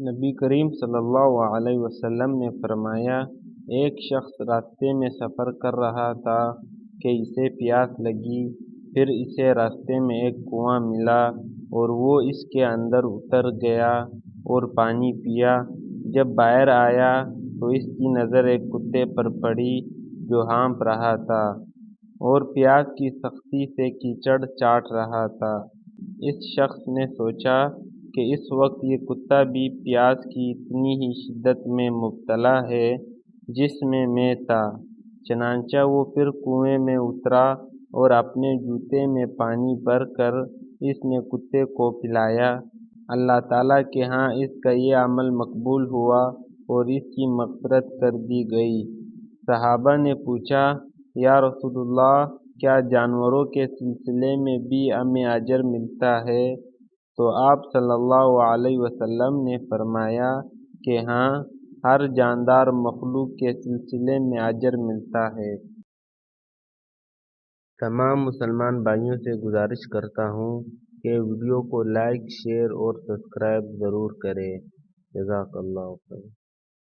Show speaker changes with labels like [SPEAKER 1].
[SPEAKER 1] نبی کریم صلی اللہ علیہ وسلم نے فرمایا، ایک شخص راستے میں سفر کر رہا تھا کہ اسے پیاس لگی، پھر اسے راستے میں ایک کنواں ملا اور وہ اس کے اندر اتر گیا اور پانی پیا۔ جب باہر آیا تو اس کی نظر ایک کتے پر پڑی جو ہانپ رہا تھا اور پیاس کی سختی سے کیچڑ چاٹ رہا تھا۔ اس شخص نے سوچا کہ اس وقت یہ کتا بھی پیاس کی اتنی ہی شدت میں مبتلا ہے جس میں تھا، چنانچہ وہ پھر کنویں میں اترا اور اپنے جوتے میں پانی بھر کر اس نے کتے کو پلایا۔ اللہ تعالیٰ کے ہاں اس کا یہ عمل مقبول ہوا اور اس کی مغفرت کر دی گئی۔ صحابہ نے پوچھا، یا رسول اللہ، کیا جانوروں کے سلسلے میں بھی ہمیں اجر ملتا ہے؟ تو آپ صلی اللہ علیہ وسلم نے فرمایا کہ ہاں، ہر جاندار مخلوق کے سلسلے میں اجر ملتا ہے۔ تمام مسلمان بھائیوں سے گزارش کرتا ہوں کہ ویڈیو کو لائک، شیئر اور سبسکرائب ضرور کریں۔ جزاک اللہ خیر۔